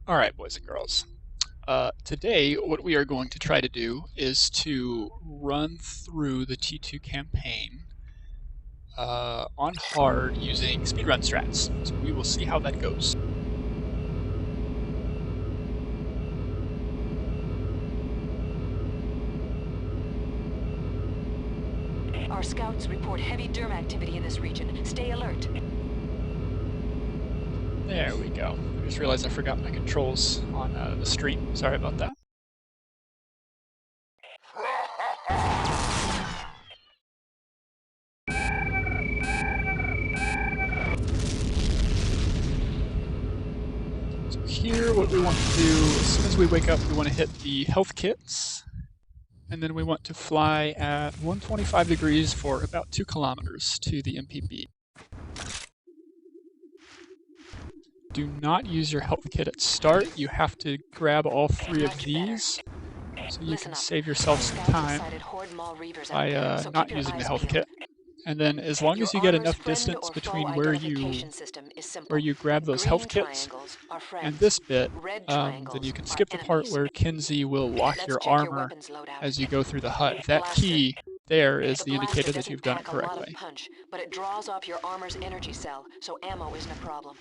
All right, boys and girls. Today, what we are going to try to do is to run through the T2 campaign on hard using speedrun strats. So we will see how that goes. Our scouts report heavy derm activity in this region. Stay alert. There we go. I just realized I forgot my controls on the stream. Sorry about that. So here, what we want to do, as soon as we wake up, we want to hit the health kits. And then we want to fly at 125 degrees for about 2 kilometers to the MPB. Do not use your health kit at start. You have to grab all 3 of these so you can save yourself some time by not using the health kit. And then as long as you get enough distance between where you grab those health kits and this bit, then you can skip the part where Kinsey will lock your armor as you go through the HUD. That key there is the indicator that you've done it correctly. But it draws off your armor's energy cell, so ammo isn't a problem.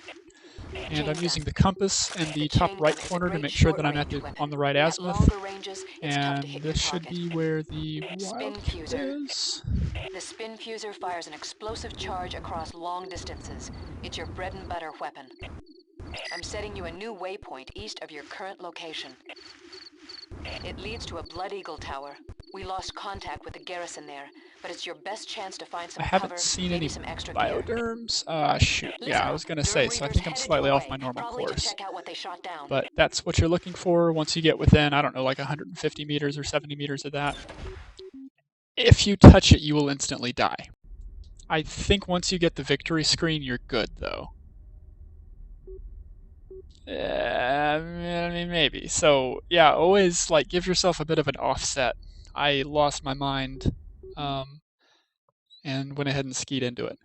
And I'm using the compass in the top right corner to make sure that I'm on the right azimuth. And this should be where the wildcat is. The spin fuser fires an explosive charge across long distances. It's your bread and butter weapon. I'm setting you a new waypoint east of your current location. It leads to a Blood Eagle tower. We lost contact with the garrison there, but it's your best chance to find some I cover, haven't seen maybe any some extra bioderms. Shoot, yeah, I was gonna say, so I think I'm slightly off my normal course. But that's what you're looking for once you get within, I don't know, like 150 meters or 70 meters of that. If you touch it, you will instantly die. I think once you get the victory screen, you're good, though. I mean, maybe. So, yeah, always, like, give yourself a bit of an offset. I lost my mind, and went ahead and skied into it.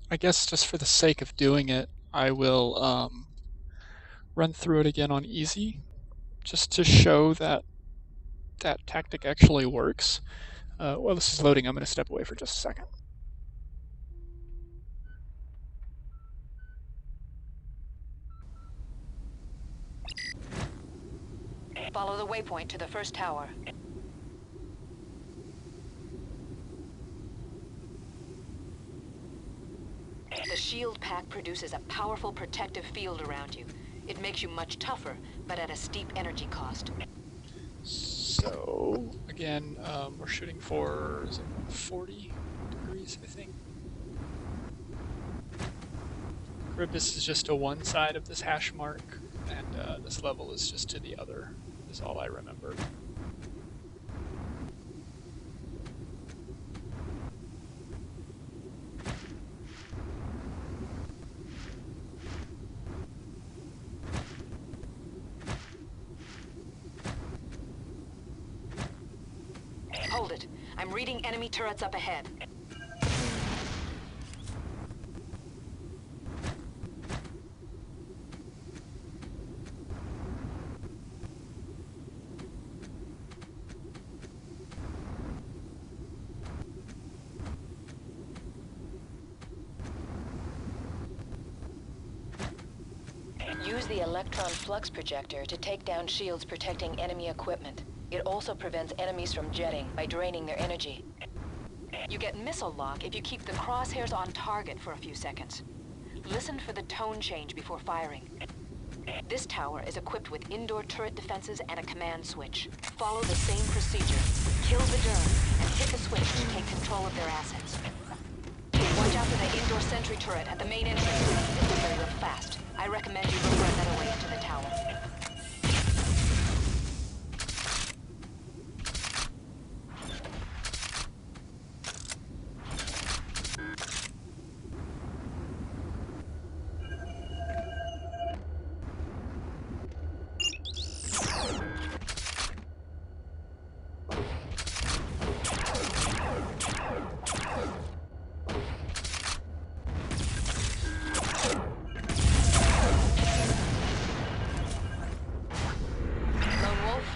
I guess just for the sake of doing it, I will run through it again on easy, just to show that that tactic actually works. While this is loading, I'm going to step away for just a second. Follow the waypoint to the first tower. The shield pack produces a powerful protective field around you. It makes you much tougher, but at a steep energy cost. So, again, we're shooting for, is it 40 degrees, I think? This is just to one side of this hash mark, and this level is just to the other, is all I remember. Hold it. I'm reading enemy turrets up ahead. Use the electron flux projector to take down shields protecting enemy equipment. It also prevents enemies from jetting by draining their energy. You get missile lock if you keep the crosshairs on target for a few seconds. Listen for the tone change before firing. This tower is equipped with indoor turret defenses and a command switch. Follow the same procedure. Kill the derm and hit the switch to take control of their assets. Watch out for the indoor sentry turret at the main entrance. It's very real fast. I recommend you look for another way into the tower.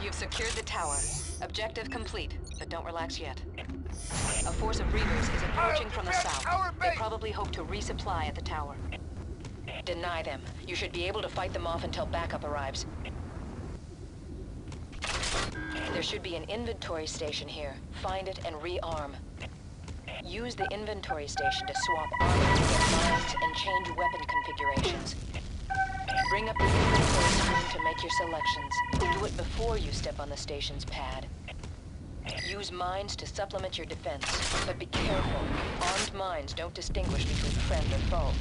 You've secured the tower. Objective complete, but don't relax yet. A force of Reavers is approaching from the south. They probably hope to resupply at the tower. Deny them. You should be able to fight them off until backup arrives. There should be an inventory station here. Find it and rearm. Use the inventory station to swap armor, get mines, and change weapon configurations. Bring up the inventory screen to make your selections. Do it before you step on the station's pad. Use mines to supplement your defense, but be careful. Armed mines don't distinguish between friend or foe.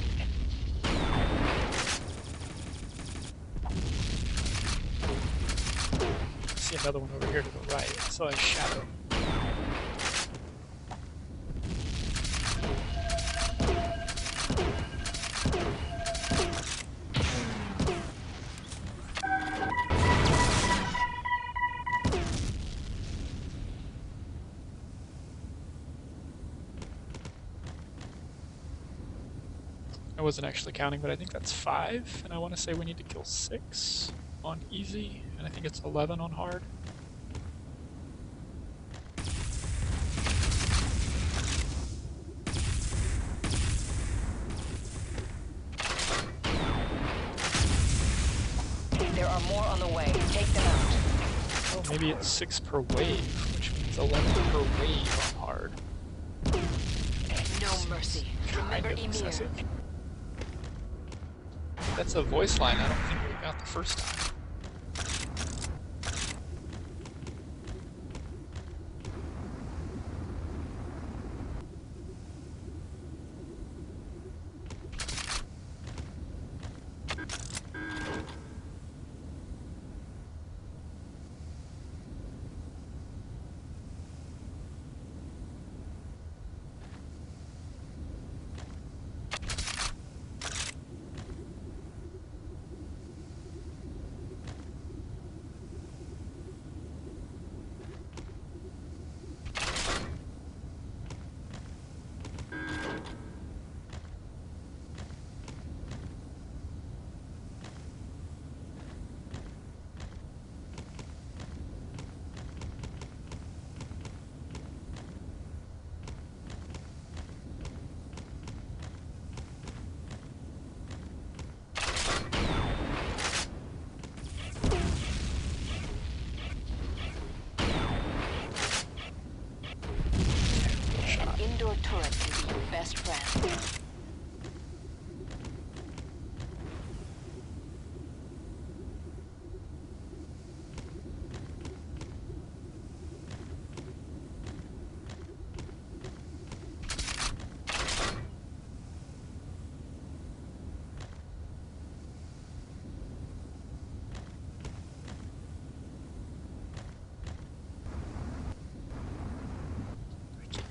I see another one over here to the right. I saw a shadow. I wasn't actually counting, but I think that's 5, and I want to say we need to kill 6 on easy, and I think it's 11 on hard. There are more on the way. Take them out. Oh, maybe it's 6 per wave, which means 11 per wave on hard. No mercy. Remember Emir. That's a voice line I don't think we got the first time. Indoor turret can be your best friend.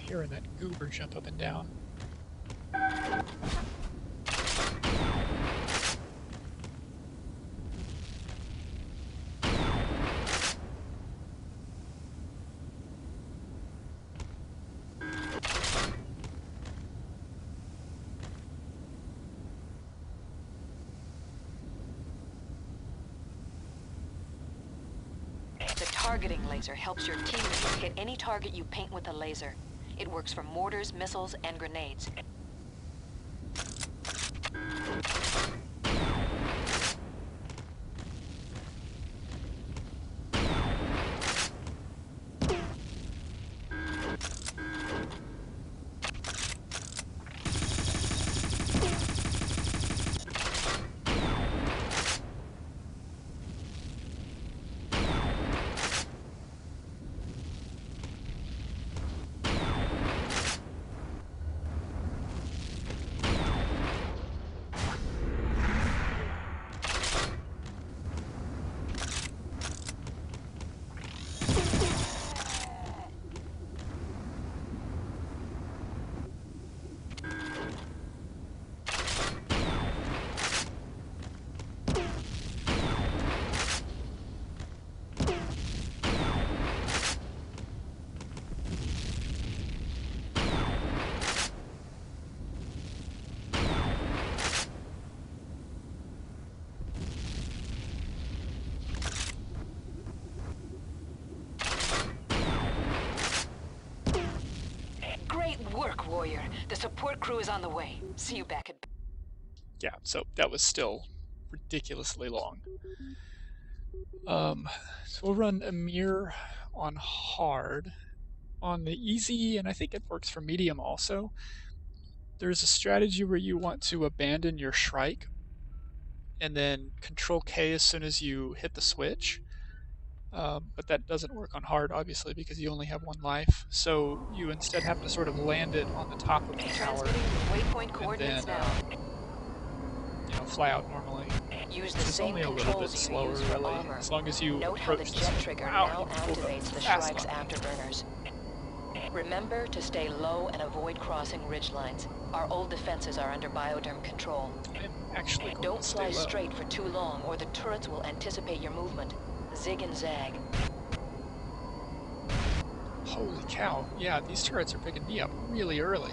Hearing that goober jump up and down. The targeting laser helps your teammates hit any target you paint with a laser. It works for mortars, missiles, and grenades. support crew is on the way. See you back at... Yeah, so that was still ridiculously long. So we'll run Emir on hard. On the easy, and I think it works for medium also, there's a strategy where you want to abandon your Shrike and then Control K as soon as you hit the switch. But that doesn't work on hard, obviously, because you only have one life. So you instead have to sort of land it on the top of the tower and then fly out normally. Use Which the is same only a little bit controls you slower, use for really, armor. as long as you Note how the approach jet this. trigger Wow, now you pulled activates the fast Shrike's on me. afterburners. Remember to stay low and avoid crossing ridgelines. Our old defenses are under bioderm control. I'm actually going Don't to stay fly low. straight for too long or the turrets will anticipate your movement. Zig and zag. Holy cow, yeah, these turrets are picking me up really early.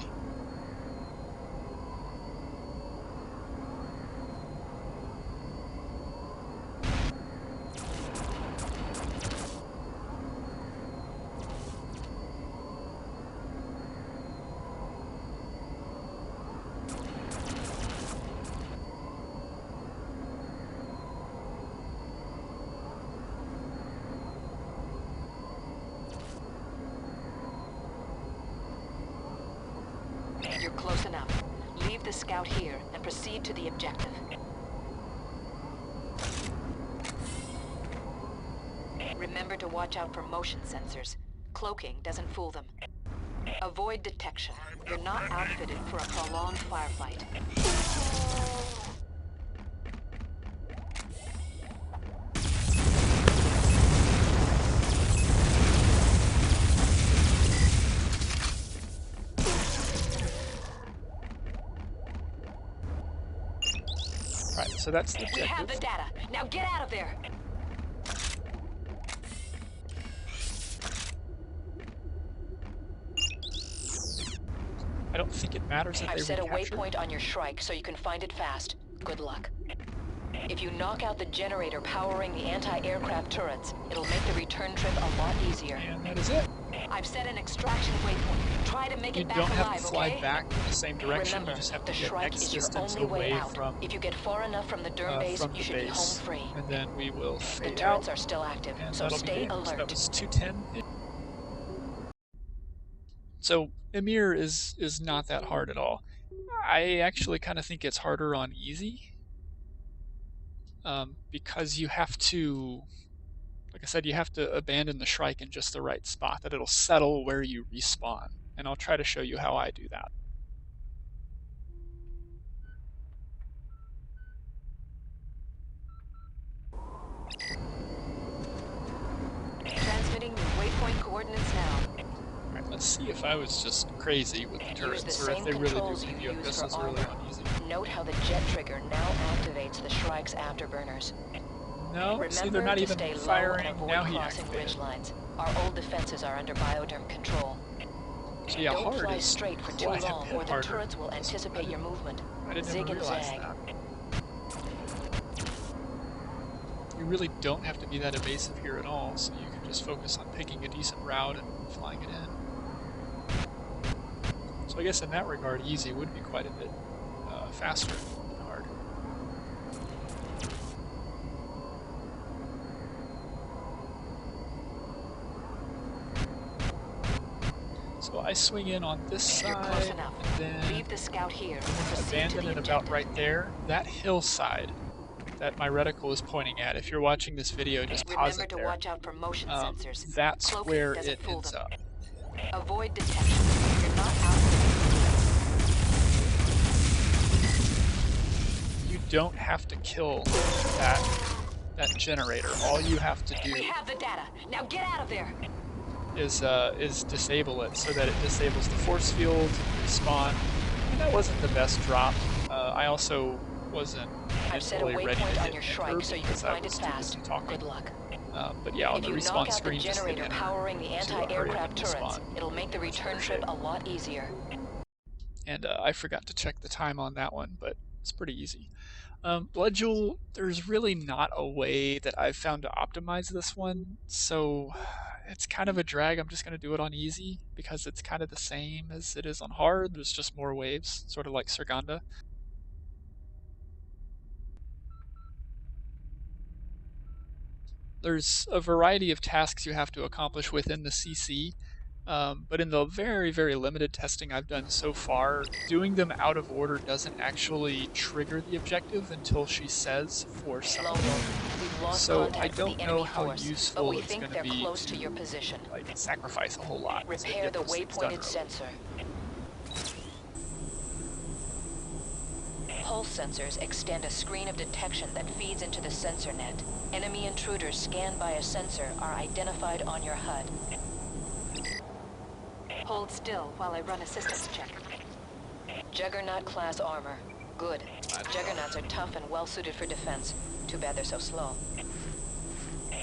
You're close enough. Leave the scout here and proceed to the objective. Remember to watch out for motion sensors. Cloaking doesn't fool them. Avoid detection. You're not outfitted for a prolonged firefight. Right, so that's the objective. We have the data. Now get out of there! I don't think it matters if I've they set a recapture. waypoint on your Shrike so you can find it fast. Good luck. If you knock out the generator powering the anti-aircraft turrets, it'll make the return trip a lot easier. And that is it. I've set an extraction waypoint. Try to make You it back don't have alive, to fly okay? back in the same direction. Remember, You just have to the get Shrike X is your distance only way away out. from If you get far enough from the derm base, from the you should be home base, free. and then we will The fade turrets out, are still active, and so that'll be stay game. So alert. that was 210. So Emir is not that hard at all. I actually kind of think it's harder on easy, because you have to, like I said, you have to abandon the Shrike in just the right spot, that it'll settle where you respawn. And I'll try to show you how I do that. Transmitting your waypoint coordinates now. Alright, let's see if I was just crazy with the Use turrets, the or if same they really do controls give you you use missiles for early armor. on easy. Note how the jet trigger now activates the Shrike's afterburners. No, see, they're Remember not to even stay low firing. and avoid Now he crossing activated. ridgelines. Our old defenses are under bioderm control. So yeah, Don't hard fly is straight for too quite a long, bit or the harder. turrets will anticipate your movement. I didn't Zig even and realize zag. that. You really don't have to be that evasive here at all, so you can just focus on picking a decent route and flying it in. So I guess in that regard, easy would be quite a bit faster than hard. So I swing in on this You're close side, enough. and then Leave the scout here and proceed to abandon the it objective. about right there. That hillside that my reticle is pointing at, if you're watching this video, just pause Remember it to there. watch out for motion sensors. That's Cloaking where doesn't it fool ends them. up. Avoid detection. You're not out. You don't have to kill that generator. All you have to do We have the data. Now get out of there. is disable it so that it disables the force field, respawn. And that wasn't the best drop. I also wasn't I've set a mentally ready to waypoint on hit your enter Shrike so you can because I find it was too busy fast. talking. Good luck. But yeah, on If the you respawn knock out the screen, just hit generator enter powering the to hurry up anti-aircraft and turrets, respawn. it'll make the return trip a lot easier. And I forgot to check the time on that one, but it's pretty easy. Blood Jewel, there's really not a way that I've found to optimize this one, so it's kind of a drag. I'm just going to do it on easy because it's kind of the same as it is on hard. There's just more waves, sort of like Serganda. There's a variety of tasks you have to accomplish within the CC, but in the very, very limited testing I've done so far, doing them out of order doesn't actually trigger the objective until she says for some of them. We've lost So I contact with the don't know enemy how force, but useful we it's think going to they're be close to your to position. like sacrifice a whole lot to Repair get the those things done waypointed early. sensor. Pulse sensors extend a screen of detection that feeds into the sensor net. Enemy intruders scanned by a sensor are identified on your HUD. Hold still while I run a systems check. Juggernaut class armor. Good. Juggernauts are tough and well suited for defense. Too bad they're so slow.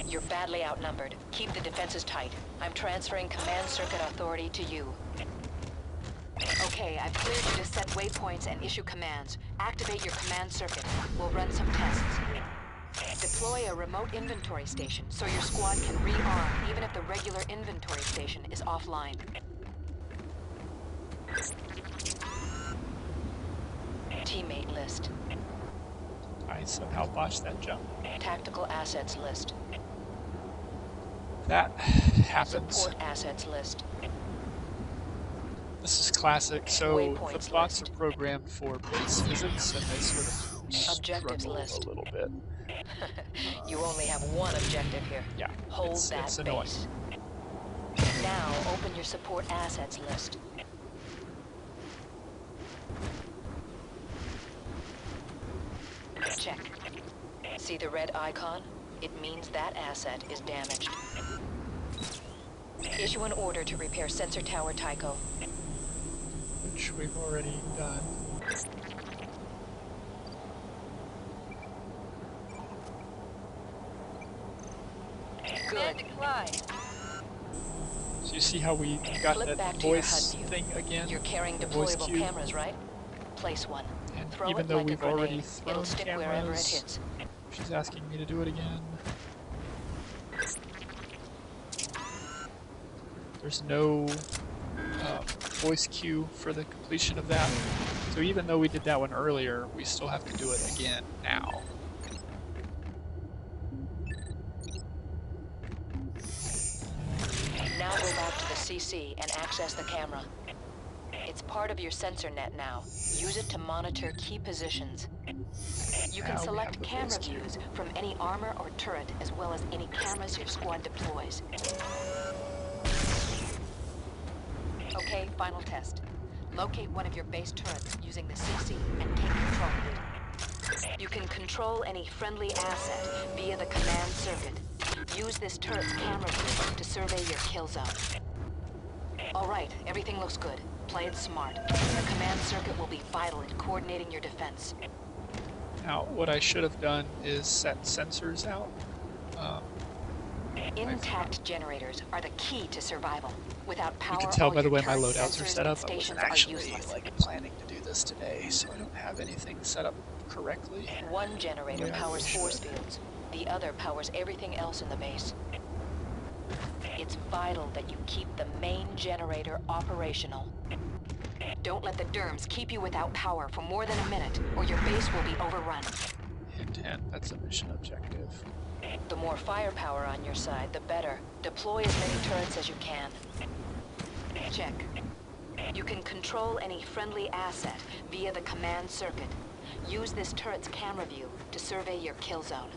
You're badly outnumbered. Keep the defenses tight. I'm transferring command circuit authority to you. Okay, I've cleared you to set waypoints and issue commands. Activate your command circuit. We'll run some tests. Deploy a remote inventory station so your squad can rearm even if the regular inventory station is offline. Teammate list. I somehow botched that jump. Tactical assets list. That happens. Support assets list. This is classic. So Waypoints the bots list. are programmed for base physics, and they sort of Objectives struggle list. a little bit. You only have one objective here. Yeah, Hold it's that annoying. base. Now open your support assets list. Check. See the red icon? It means that asset is damaged. Issue an order to repair Sensor Tower Tycho. Which we've already done. Good. So you see how we got Flip back that to your voice HUD view. thing again? You're carrying the voice deployable cue. cameras, right? Place one. And Throw even it though like a we've already grenade. thrown It'll stick wherever it cameras, hits. she's asking me to do it again. There's no voice cue for the completion of that. So even though we did that one earlier, we still have to do it again now. Now go back to the CC and access the camera. It's part of your sensor net now. Use it to monitor key positions. You can Now we select have the camera voice cue. views from any armor or turret, as well as any cameras your squad deploys. Okay, final test. Locate one of your base turrets using the CC and take control of it. You can control any friendly asset via the command circuit. Use this turret's camera view to survey your kill zone. Alright, everything looks good. Play it smart. The command circuit will be vital in coordinating your defense. Now, what I should have done is set sensors out. Intact generators are the key to survival. Without power, You can tell all by the your way my turret loadouts are sensors set and up. I stations wasn't are actually useless. planning to do this today, so I don't have anything set up correctly. One generator Yeah, powers you force should. fields. The other powers everything else in the base. It's vital that you keep the main generator operational. Don't let the derms keep you without power for more than a minute, or your base will be overrun. Hint, hint, that's a mission objective. The more firepower on your side, the better. Deploy as many turrets as you can. Check. You can control any friendly asset via the command circuit. Use this turret's camera view to survey your kill zone.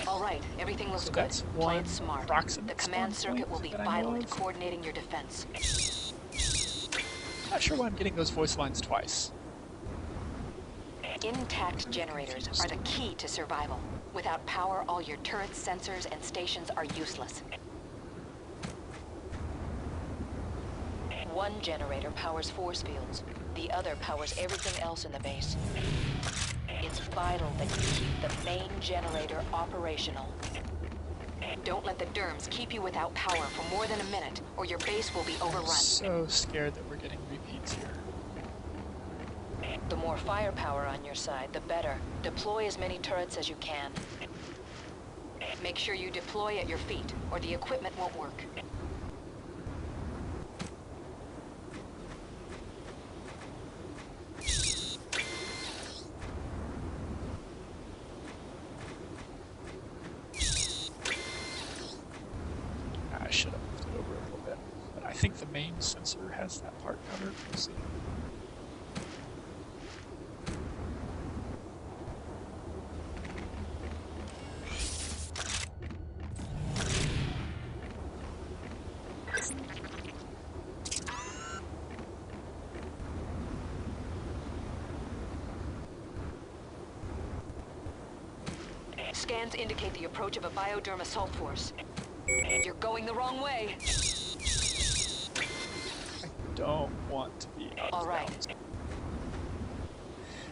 Alright, everything looks So good. that's Play one it smart. proximate The command spawn circuit will point be that I know vital in of. coordinating your defense. Not sure why I'm getting those voice lines twice. Intact generators are the key to survival. Without power, all your turrets, sensors, and stations are useless. One generator powers force fields. The other powers everything else in the base. It's vital that you keep the main generator operational. Don't let the derms keep you without power for more than a minute, or your base will be overrun. So scared that we're getting repeats here. The more firepower on your side, the better. Deploy as many turrets as you can. Make sure you deploy at your feet, or the equipment won't work. I should have moved it over a little bit, but I think the main sensor has that part covered. We'll see. Scans indicate the approach of a bioderm assault force. You're going the wrong way. I don't want to be out All of right. bounds,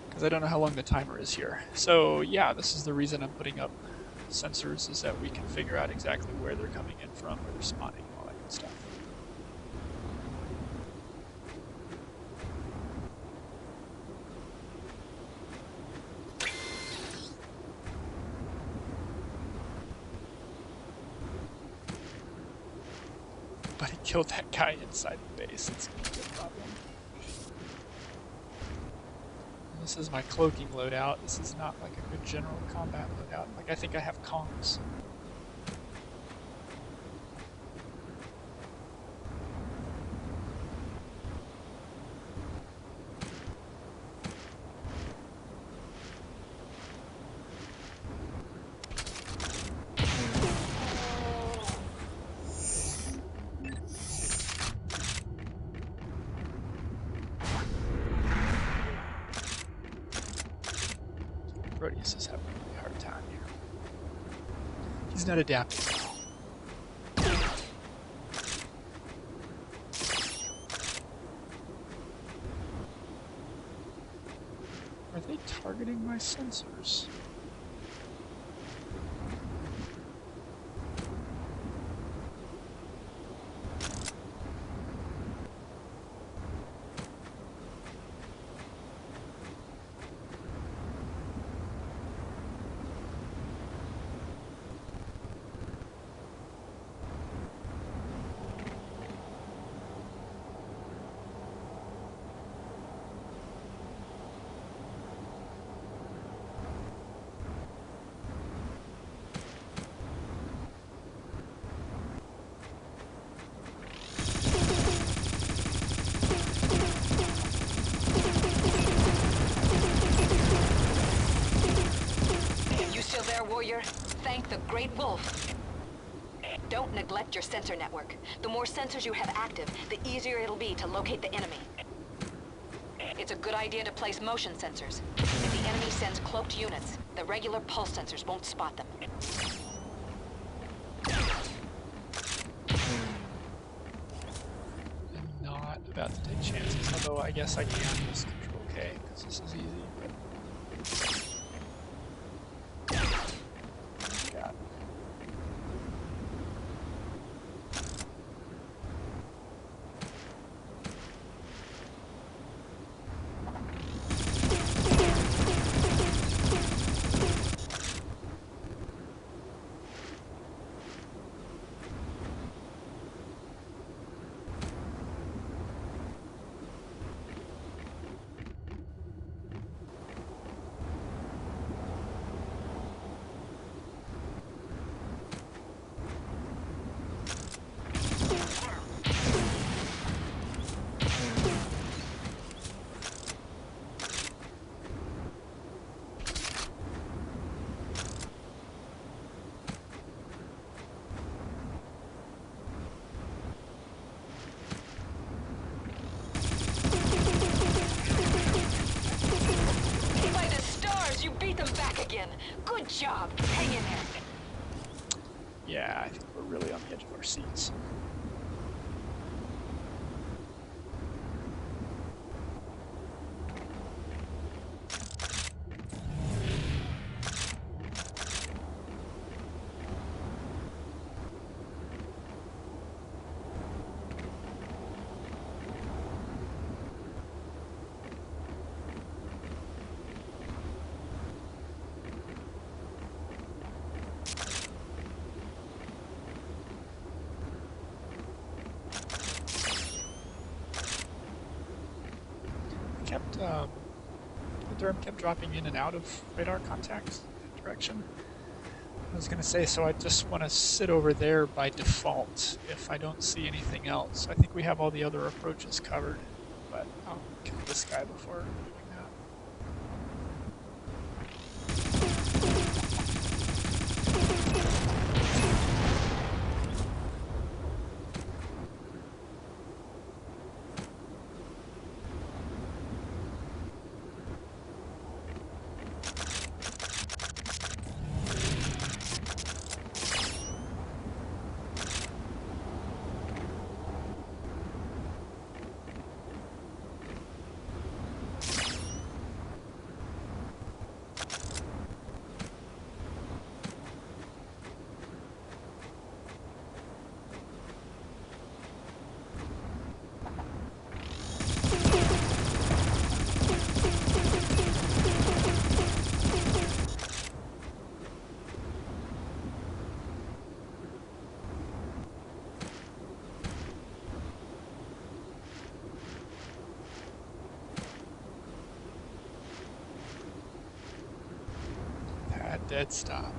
because I don't know how long the timer is here. So yeah, this is the reason I'm putting up sensors, is that we can figure out exactly where they're coming in from, where they're spawning, all that good stuff. But he killed that guy inside the base. It's gonna be a problem. And this is my cloaking loadout. This is not like a good general combat loadout. Like, I think I have Kongs. Proteus is having a really hard time here. He's not adapting well. Are they targeting my sensors? Warrior, thank the Great Wolf. Don't neglect your sensor network. The more sensors you have active, the easier it'll be to locate the enemy. It's a good idea to place motion sensors. If the enemy sends cloaked units, the regular pulse sensors won't spot them. I'm not about to take chances, although I guess I can just control K, because this is easy, but... God. Good job. Hang in there. Yeah, I think we're really on the edge of our seats. therm kept dropping in and out of radar contact direction. I was going to say, so I just want to sit over there by default if I don't see anything else. I think we have all the other approaches covered, but I'll kill this guy before doing that. Dead stop.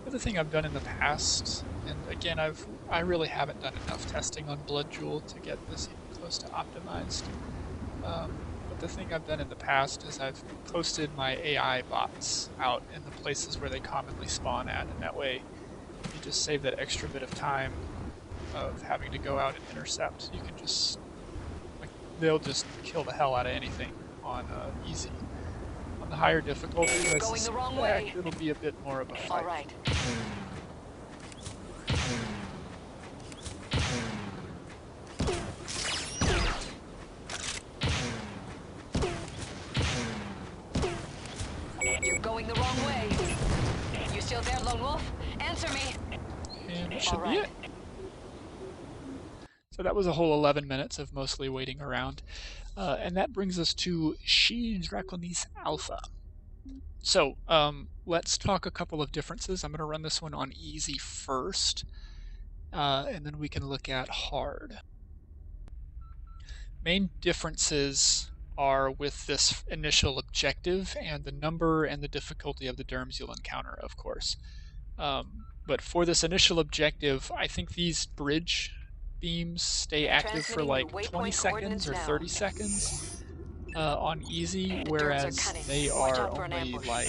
The other thing I've done in the past, and again I really haven't done enough testing on Blood Jewel to get this even close to optimized. But the thing I've done in the past is I've posted my AI bots out in the places where they commonly spawn at, and that way you just save that extra bit of time of having to go out and intercept. You can just, like, they'll just kill the hell out of anything on easy. On the higher difficulty, I suspect it'll be a bit more of a fight. All right. You're going the wrong way. You still there, Lone Wolf? Answer me. And it should be it. So that was a whole 11 minutes of mostly waiting around. And that brings us to She Draconis Alpha. So let's talk a couple of differences. I'm going to run this one on easy first, and then we can look at hard. Main differences are with this initial objective and the number and the difficulty of the derms you'll encounter, of course. But for this initial objective, I think these bridge beams stay active for like 20 seconds or 30 seconds on easy, whereas they are only like,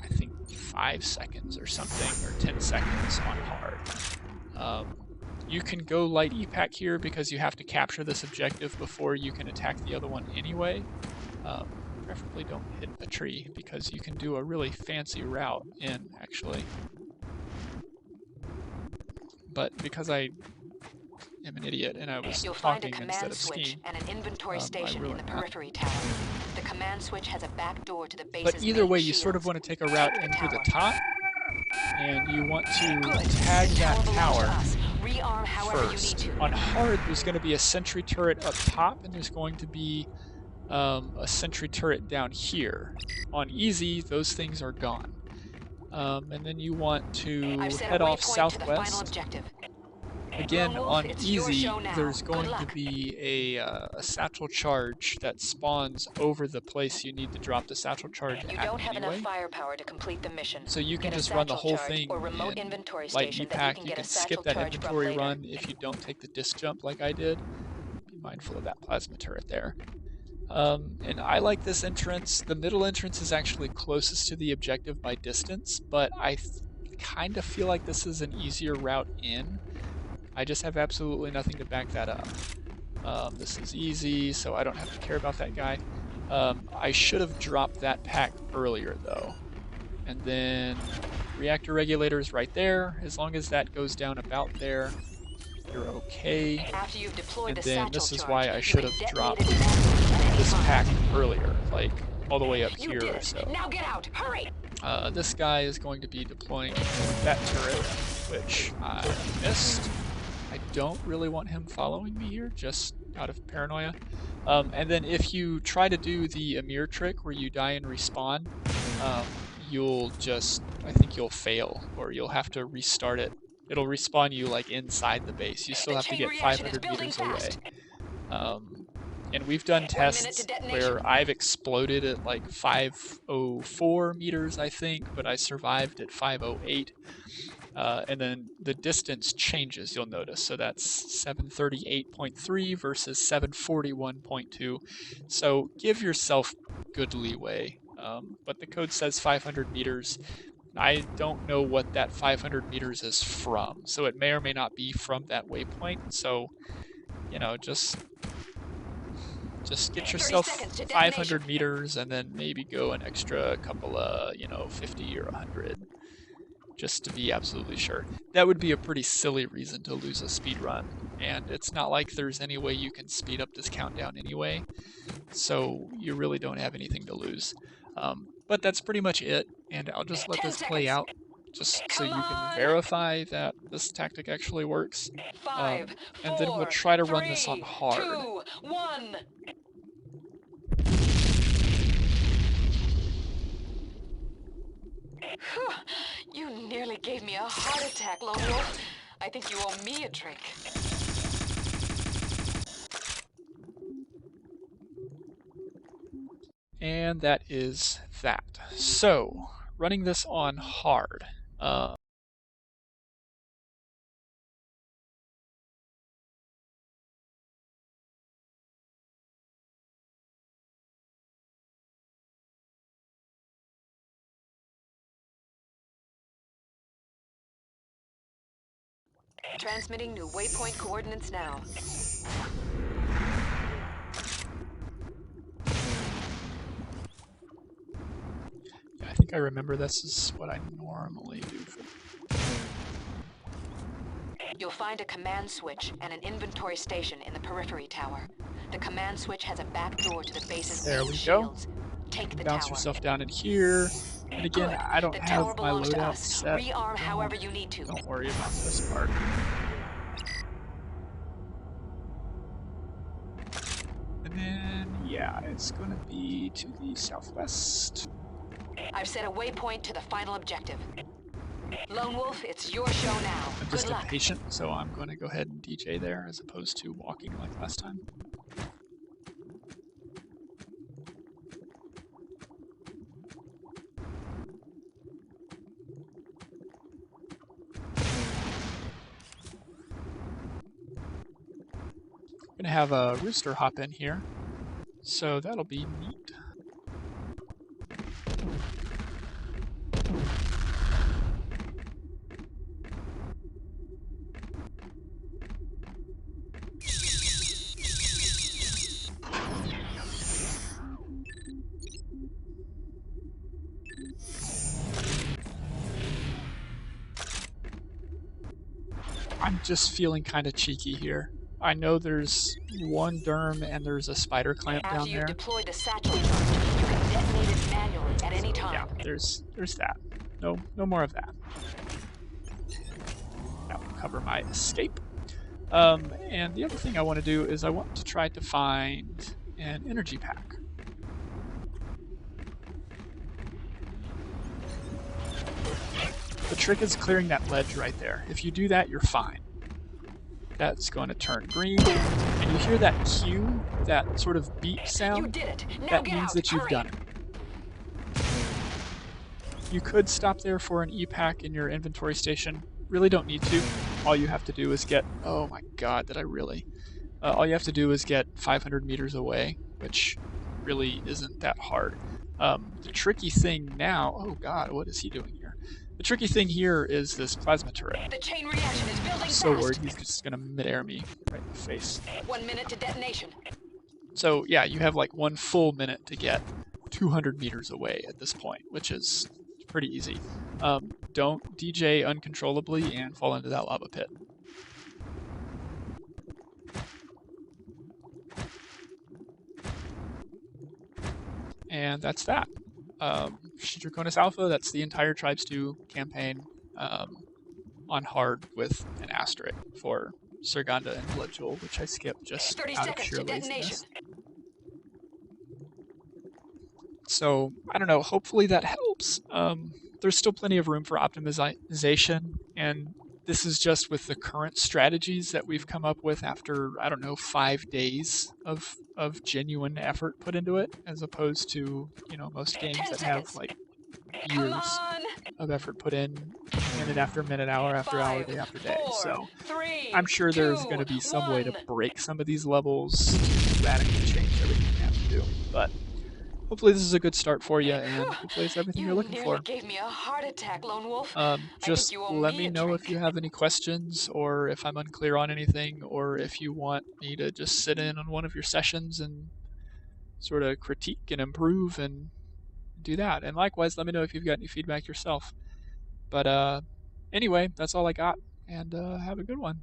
I think 5 seconds or something, or 10 seconds on hard. You can go light EPAC here because you have to capture this objective before you can attack the other one anyway. Preferably don't hit a tree because you can do a really fancy route in, actually. But because I am an idiot and I was talking instead of skiing, and an inventory station in the periphery tower. The command switch has a back door to the base's But either way, you sort of want to take a route into the top, and you want to tag that tower first. On hard, there's going to be a sentry turret up top, and there's going to be a sentry turret down here. On easy, those things are gone. And then you want to head off southwest. Again, on easy, there's going to be a satchel charge that spawns over the place you need to drop the satchel charge at anyway. You don't have enough firepower to complete the mission. So you can just run the whole thing in light EPAC. You can skip that inventory run if you don't take the disc jump like I did. Be mindful of that plasma turret there. And I like this entrance. The middle entrance is actually closest to the objective by distance, but I kind of feel like this is an easier route in. I just have absolutely nothing to back that up. This is easy, so I don't have to care about that guy. I should have dropped that pack earlier, though. And then reactor regulators right there. As long as that goes down about there, you're okay. After you've deployed and then this is why I should have dropped this pack earlier, like all the way up here or so. Now get out! Hurry! This guy is going to be deploying that turret, which I missed. I don't really want him following me here, just out of paranoia. And then if you try to do the Amir trick where you die and respawn, I think you'll fail, or you'll have to restart it. It'll respawn you like inside the base. You still have to get 500 meters away. And we've done 1 minute to tests detonation. where I've exploded at like 504 meters, I think, but I survived at 508. And then the distance changes, you'll notice. So that's 738.3 versus 741.2. So give yourself good leeway. But the code says 500 meters. I don't know what that 500 meters is from. So it may or may not be from that waypoint. So, just get yourself 500 meters and then maybe go an extra couple of, 50 or 100. Just to be absolutely sure. That would be a pretty silly reason to lose a speed run, and it's not like there's any way you can speed up this countdown anyway, so you really don't have anything to lose. But that's pretty much it, and I'll just let this play out just so you can verify that this tactic actually works. Five, And then we'll 4, try to run this on 3, hard. 2, 1. You nearly gave me a heart attack, Lone Wolf. I think you owe me a drink. And that is that. So, running this on hard. Transmitting new waypoint coordinates now. Yeah, I think I remember this is what I normally do. You'll find a command switch and an inventory station in the periphery tower. The command switch has a back door to the base's main shields. Take the Bounce tower. yourself down in here. And again, Good. I don't The have tower my belongs to loadout us. set. Rearm however you need to. Don't worry about this part. And then, yeah, it's going to be to the southwest. I've set a waypoint to the final objective. Lone Wolf, it's your show now. I'm just impatient, so I'm going to go ahead and DJ there as opposed to walking like last time. I'm going to have a rooster hop in here, so that'll be neat. I'm just feeling kind of cheeky here. I know there's one derm and there's a spider clamp down there. After you've deployed the satchel charge, you can detonate it manually at any time. Yeah, there's that. No more of that. That will cover my escape. And the other thing I want to do is I want to try to find an energy pack. The trick is clearing that ledge right there. If you do that, you're fine. That's going to turn green, and you hear that cue, that sort of beep sound. You did it. Now that get means out. that you've Hurry. done it. You could stop there for an E-pack in your inventory station. Really don't need to. All you have to do is get, oh my god, did I really? All you have to do is get 500 meters away, which really isn't that hard. The tricky thing now, oh god, what is he doing here? The tricky thing here is this plasma turret. The chain reaction is building I'm so fast. worried he's just gonna mid-air me right in the face. 1 minute to detonation. So yeah, you have like 1 full minute to get 200 meters away at this point, which is pretty easy. Don't DJ uncontrollably and fall into that lava pit. And that's that. Draconis Alpha, that's the entire Tribes 2 campaign on hard with an asterisk for Sarganda and Blood Jewel, which I skipped just 30 out of seconds sheer to detonation. laziness. So, I don't know, hopefully that helps. There's still plenty of room for optimization, and this is just with the current strategies that we've come up with after, I don't know, 5 days of genuine effort put into it, as opposed to, most games 10 that have, seconds. like, Come years on. of effort put in minute after minute, hour after hour, 5, day after day. 4, So 3, I'm sure 2, there's going to be some way to 1. break some of these levels to radically change everything we have to do. But hopefully this is a good start for you, and hopefully it's everything you're You looking nearly for. gave me a heart attack, Lone Wolf. I think Just you owe let me me a know if drink. you have any questions, or if I'm unclear on anything, or if you want me to just sit in on one of your sessions and sort of critique and improve and do that. And likewise, let me know if you've got any feedback yourself. But anyway, that's all I got, and have a good one.